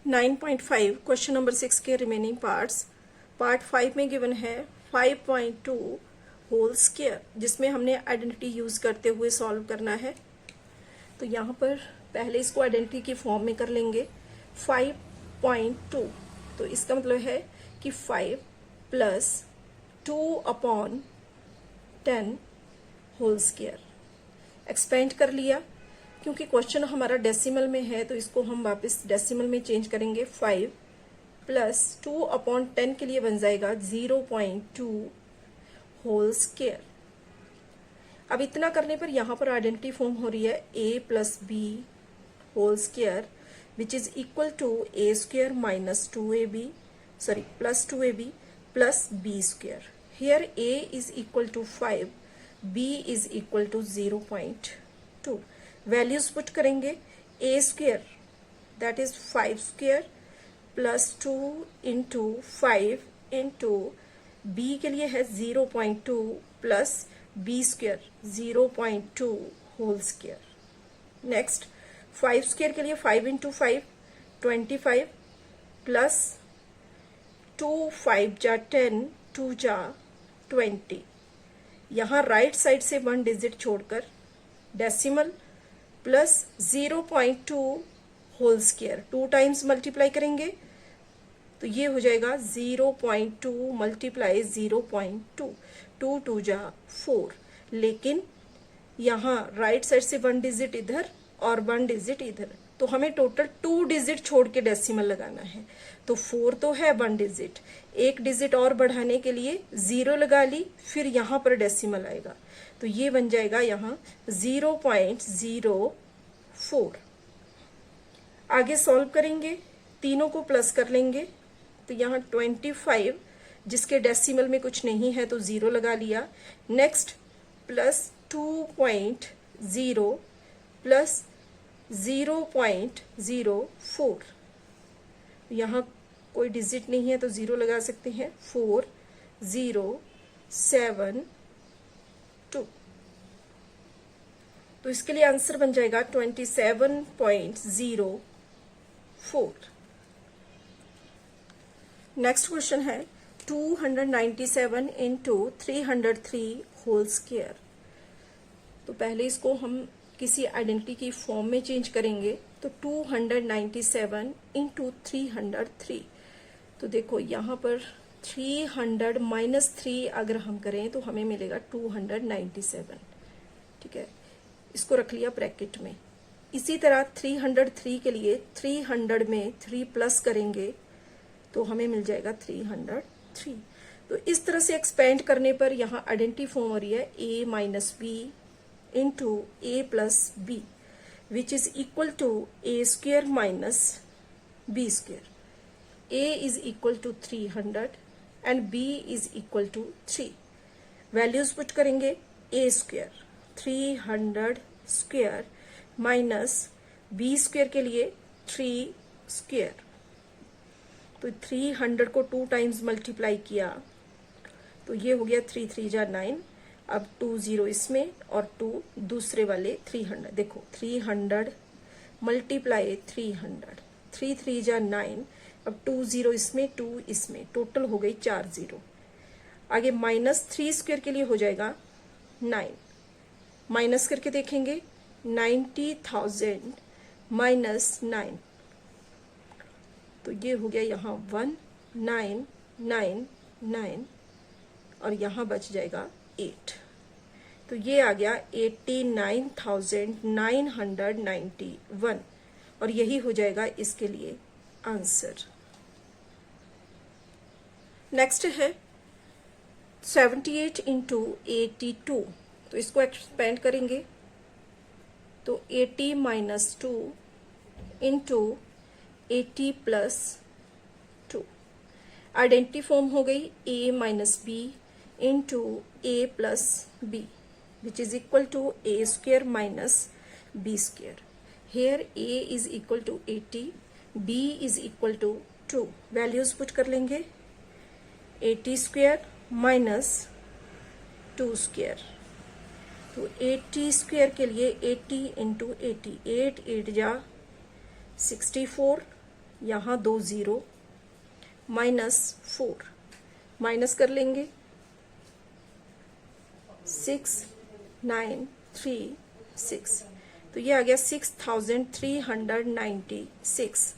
9.5 question number 6 के remaining parts. Part 5 में given है 5.2 होल स्क्वायर, जिसमें हमने आइडेंटिटी यूज करते हुए सॉल्व करना है। तो यहाँ पर पहले इसको आइडेंटिटी की फॉर्म में कर लेंगे 5.2। तो इसका मतलब है कि 5 प्लस 2/10 होल स्क्वायर। एक्सपेंड कर लिया, क्योंकि क्वेश्चन हमारा डेसिमल में है तो इसको हम वापस डेसिमल में चेंज करेंगे। 5 प्लस 2/10 के लिए बन जाएगा 0.2 होल स्क्वायर। अब इतना करने पर यहाँ पर आइडेंटिटी फॉर्म हो रही है a plus B whole square which is equal to a square minus 2ab plus 2ab plus b square. Here a is equal to 5, b is equal to 0.2। Values put करेंगे। a square that is 5 square plus 2 into 5 into b के लिए है 0.2 plus b square 0.2 whole square. Next 5 square के लिए 5 into 5 25 plus 2 5 जा 10 2 जा 20। यहाँ right side से 1 डिजिट छोड़कर decimal plus 0.2 whole square 2 times multiply करेंगे तो ये हो जाएगा 0.2 मल्टीप्लाई 0.2, 2 2 जा 4। लेकिन यहाँ राइट साइड से 1 डिजिट इधर और 1 डिजिट इधर, तो हमें टोटल 2 डिजिट छोड़ के डेसिमल लगाना है। तो 4 तो है 1 डिजिट, एक डिजिट और बढ़ाने के लिए 0 लगा ली, फिर यहाँ पर डेसिमल आएगा तो ये बन जाएगा यहाँ 0.04। आगे सॉल्व करेंगे, तीनों को प्लस कर लेंगे तो यहाँ 25 जिसके डेसिमल में कुछ नहीं है तो 0 लगा लिया। नेक्स्ट प्लस 2.0 प्लस 0.04, यहाँ कोई डिजिट नहीं है तो 0 लगा सकते हैं। 4 0 7 2, तो इसके लिए आंसर बन जाएगा 27.04। नेक्स्ट क्वेश्चन है 297 इंटू 303 होल स्क्वायर। तो पहले इसको हम किसी आइडेंटिटी की फॉर्म में चेंज करेंगे। तो 297 इंटू 303, तो देखो यहाँ पर 300 माइनस 3 अगर हम करें तो हमें मिलेगा 297। ठीक है, इसको रख लिया ब्रैकेट में। इसी तरह 303 के लिए 300 में 3 प्लस करेंगे तो हमें मिल जाएगा 303। तो इस तरह से एक्सपेंड करने पर यहाँ आइडेंटिटी फॉर्म हो रही है a minus B into a plus B which is equal to a square minus b square. a is equal to 300 and b is equal to 3। Values put करेंगे। a square 300 square minus b square के लिए 3 square, तो 300 को 2 times multiply किया तो ये हो गया 3 3 जा 9। अब 2 0 इसमें और 2 दूसरे वाले 300। देखो 300 मल्टीप्लाई 300, 3 3 जा 9। अब 2 0 इसमें 2 इसमें, टोटल हो गई 4 0। आगे माइनस 3 स्क्वायर के लिए हो जाएगा 9। माइनस करके देखेंगे 90,000 माइनस 9, तो ये हो गया यहाँ 1999 और यहाँ बच जाएगा 8। तो ये आ गया 89,991 और यही हो जाएगा इसके लिए आंसर। नेक्स्ट है 78 इंटू 82, तो इसको एक्सपेंड करेंगे तो 80 minus 2 into 80 plus 2। Identity form हो गई a minus B into a plus B which is equal to a square minus b square. Here a is equal to 80, b is equal to 2। Values put कर लेंगे। 80 square minus 2 square, तो 80 square के लिए 80 into 80, 8 8 जा 64 यहाँ 2 0 -4 minus कर लेंगे 6 9 3 6, तो ये आ गया 6396।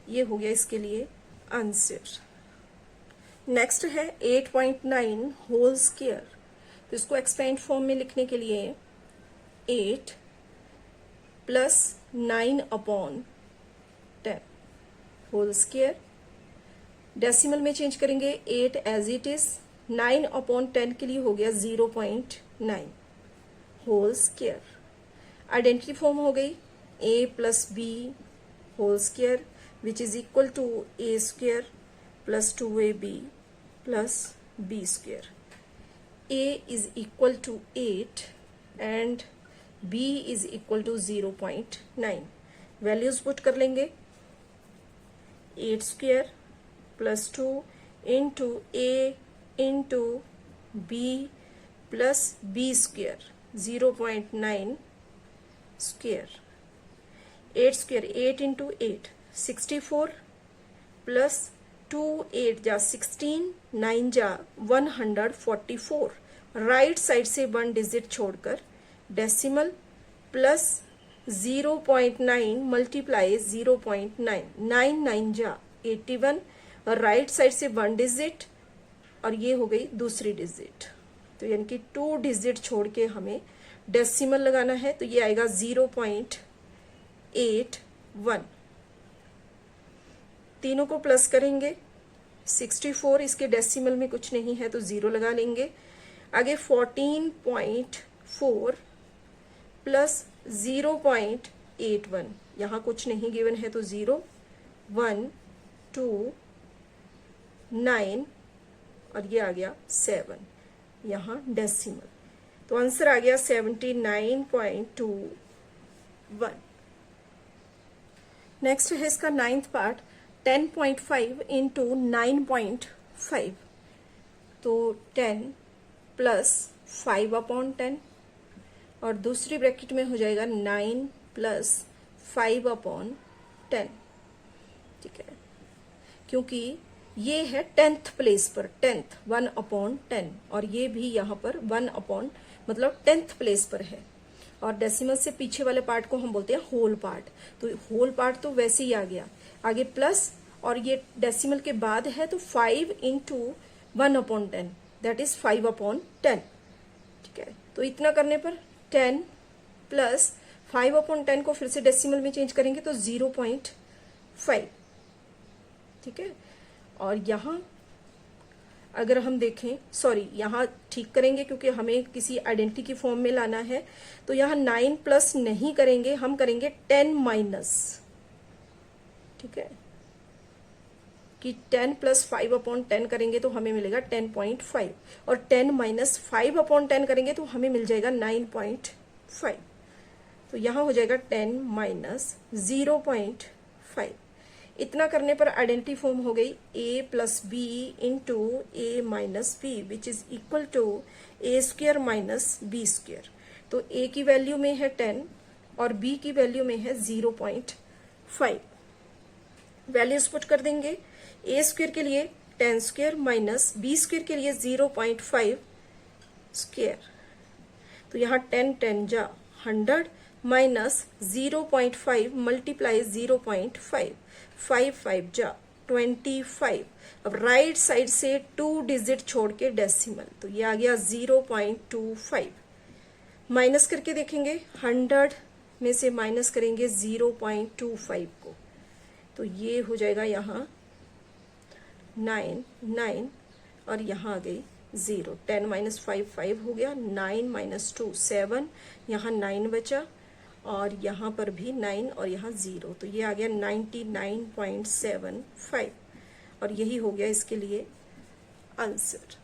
ये हो गया इसके लिए आंसर। नेक्स्ट है 8.9 होल स्क्वायर। तो इसको एक्सपेंड फॉर्म में लिखने के लिए 8 + 9/10 होल स्क्वायर। डेसिमल में चेंज करेंगे 8 एज इट इज, 9/10 के लिए हो गया 0.9 होल स्क्वायर। आइडेंटिटी फॉर्म हो गई a + b whole square which is equal to a square + 2ab + b square. a is equal to 8 and b is equal to 0.9। Values put कर लेंगे 8 square + 2 into a into b + b square 0.9 square. 8 square 8 into 8 64 + 2 8 जा 16 9 जा 144। Right side से 1 digit छोड़कर decimal plus 0.9 multiply 0.9 9 9 जा 81। Right side से 1 digit और ये हो गई दूसरी डिजिट, तो यानी कि 2 डिजिट छोड़ के हमें डेसिमल लगाना है, तो ये आएगा 0.81। तीनों को प्लस करेंगे 64, इसके डेसिमल में कुछ नहीं है तो 0 लगा लेंगे। आगे 14.4 + 0.81, यहाँ कुछ नहीं गिवन है तो 0 1 2 9 और ये आ गया 7, यहाँ डेसिमल, तो आंसर आ गया 79.21। नेक्स्ट है इसका 9th पार्ट 10.5 इंटू 9.5। तो 10 + 5/10 और दूसरी ब्रैकेट में हो जाएगा 9 + 5/10। ठीक है, क्योंकि ये है 10th प्लेस पर, 10th 1/10 और ये भी यहाँ पर 1 मतलब 10th प्लेस पर है। और डेसिमल से पीछे वाले पार्ट को हम बोलते हैं होल पार्ट। तो होल पार्ट तो वैसे ही आ गया, आगे प्लस और ये डेसिमल के बाद है तो 5 इंटू 1/10 दैट इज 5/10। ठीक है, तो इतना करने पर 10 + 5/10 को फिर से डेसिमल में चेंज करेंगे तो 0.5। ठीक है, और यहाँ अगर हम देखें, सॉरी यहाँ ठीक करेंगे क्योंकि हमें किसी आइडेंटिटी की फॉर्म में लाना है, तो यहाँ 9 प्लस नहीं करेंगे, हम करेंगे 10 माइनस। ठीक है, कि 10 + 5/10 करेंगे तो हमें मिलेगा 10.5 और 10 - 5/10 करेंगे तो हमें मिल जाएगा 9.5। तो यहाँ हो जाएगा 10 - 0.5। इतना करने पर आइडेंटिटी फॉर्म हो गई a + b इंटू a - b which is equal to a square - b square. तो a की वैल्यू में है 10 और b की वैल्यू में है 0.5। वैल्यूज पुट कर देंगे, a स्क्वायर के लिए 10 स्क्वायर - b स्क्वायर के लिए 0.5 स्क्वायर। तो यहाँ 10 10 जा 100 माइनस 0.5 मल्टीप्लाई 0.5 5 5 जा 25। अब राइट साइड से 2 डिजिट छोड़ के डेसिमल, तो ये आ गया 0.25। माइनस करके देखेंगे, 100 में से माइनस करेंगे 0.25 को, तो ये हो जाएगा यहाँ 9 9 और यहाँ आ गई 0। 10 - 5 5 हो गया, 9 - 2 7, यहाँ 9 बचा और यहाँ पर भी 9 और यहाँ 0, तो ये आ गया 99.75 और यही हो गया इसके लिए आंसर।